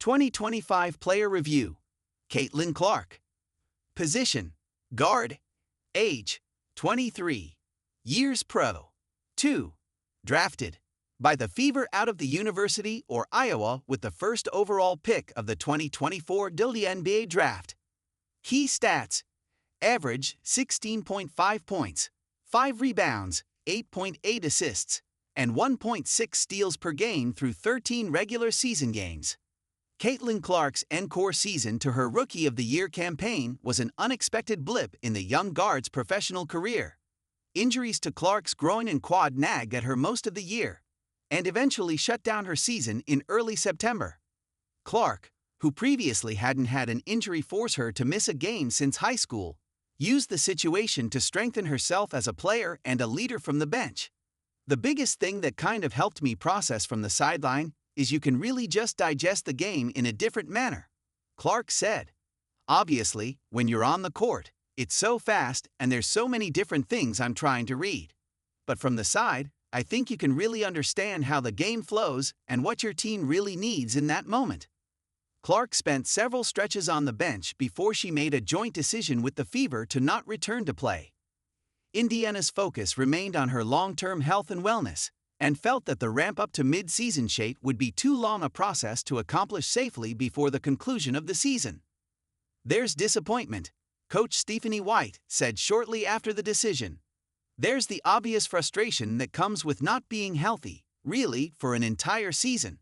2025 Player Review. Caitlin Clark. Position: Guard. Age: 23. Years pro. 2. Drafted by the Fever out of the University or Iowa with the first overall pick of the 2024 WNBA draft. Key stats: average 16.5 points, 5 rebounds, 8.8 assists, and 1.6 steals per game through 13 regular season games. Caitlin Clark's encore season to her Rookie of the Year campaign was an unexpected blip in the young guard's professional career. Injuries to Clark's groin and quad nagged at her most of the year, and eventually shut down her season in early September. Clark, who previously hadn't had an injury force her to miss a game since high school, used the situation to strengthen herself as a player and a leader from the bench. "The biggest thing that kind of helped me process from the sideline is you can really just digest the game in a different manner," Clark said. "Obviously, when you're on the court, it's so fast and there's so many different things I'm trying to read. But from the side, I think you can really understand how the game flows and what your team really needs in that moment." Clark spent several stretches on the bench before she made a joint decision with the Fever to not return to play. Indiana's focus remained on her long-term health and wellness, and felt that the ramp-up to mid-season shape would be too long a process to accomplish safely before the conclusion of the season. "There's disappointment," Coach Stephanie White said shortly after the decision. "There's the obvious frustration that comes with not being healthy, really, for an entire season.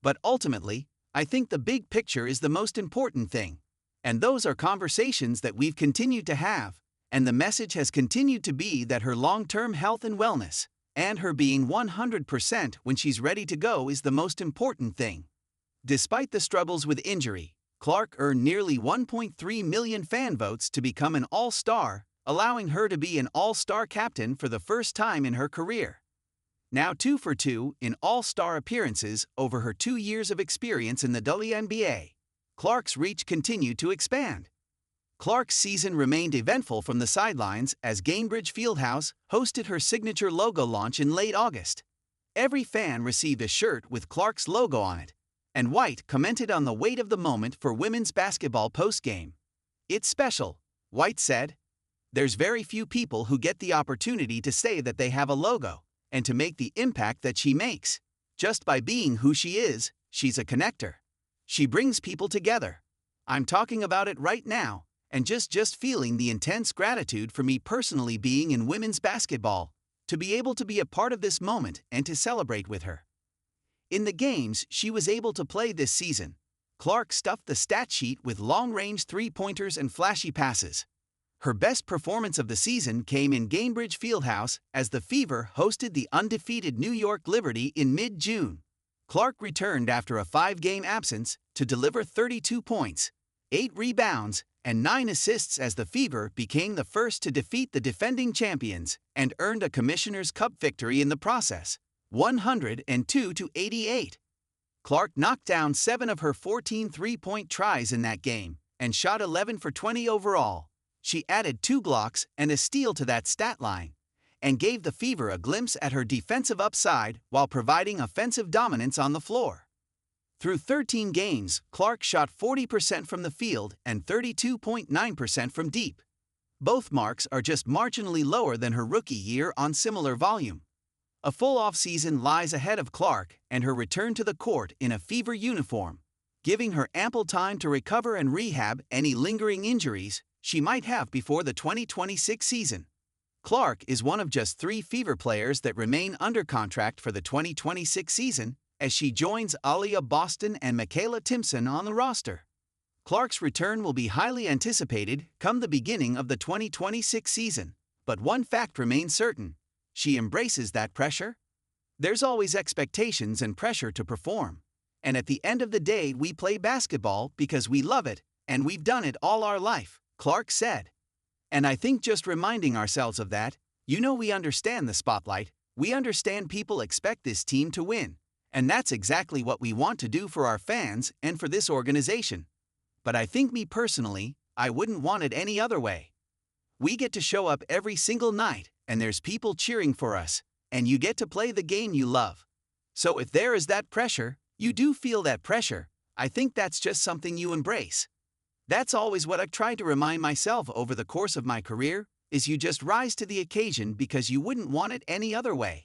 But ultimately, I think the big picture is the most important thing. And those are conversations that we've continued to have, and the message has continued to be that her long-term health and wellness, and her being 100% when she's ready to go is the most important thing." Despite the struggles with injury, Clark earned nearly 1.3 million fan votes to become an All-Star, allowing her to be an All-Star captain for the first time in her career. Now 2 for 2 in All-Star appearances over her 2 years of experience in the WNBA, Clark's reach continued to expand. Clark's season remained eventful from the sidelines as Gainbridge Fieldhouse hosted her signature logo launch in late August. Every fan received a shirt with Clark's logo on it, and White commented on the weight of the moment for women's basketball postgame. "It's special," White said. "There's very few people who get the opportunity to say that they have a logo, and to make the impact that she makes. Just by being who she is, she's a connector. She brings people together. I'm talking about it right now, and just feeling the intense gratitude for me personally being in women's basketball, to be able to be a part of this moment and to celebrate with her." In the games she was able to play this season, Clark stuffed the stat sheet with long-range three-pointers and flashy passes. Her best performance of the season came in Gainbridge Fieldhouse as the Fever hosted the undefeated New York Liberty in mid-June. Clark returned after a 5-game absence to deliver 32 points, 8 rebounds, and 9 assists as the Fever became the first to defeat the defending champions and earned a Commissioner's Cup victory in the process, 102-88. Clark knocked down 7 of her 14 three-point tries in that game and shot 11 for 20 overall. She added 2 blocks and a steal to that stat line, and gave the Fever a glimpse at her defensive upside while providing offensive dominance on the floor. Through 13 games, Clark shot 40% from the field and 32.9% from deep. Both marks are just marginally lower than her rookie year on similar volume. A full offseason lies ahead of Clark and her return to the court in a Fever uniform, giving her ample time to recover and rehab any lingering injuries she might have before the 2026 season. Clark is one of just 3 Fever players that remain under contract for the 2026 season, as she joins Aaliyah Boston and Michaela Timpson on the roster. Clark's return will be highly anticipated come the beginning of the 2026 season, but one fact remains certain: she embraces that pressure. "There's always expectations and pressure to perform, and at the end of the day we play basketball because we love it, and we've done it all our life," Clark said. "And I think just reminding ourselves of that, we understand the spotlight, we understand people expect this team to win, and that's exactly what we want to do for our fans and for this organization. But I think me personally, I wouldn't want it any other way. We get to show up every single night, and there's people cheering for us, and you get to play the game you love. So if there is that pressure, you do feel that pressure, I think that's just something you embrace. That's always what I've tried to remind myself over the course of my career, is you just rise to the occasion because you wouldn't want it any other way.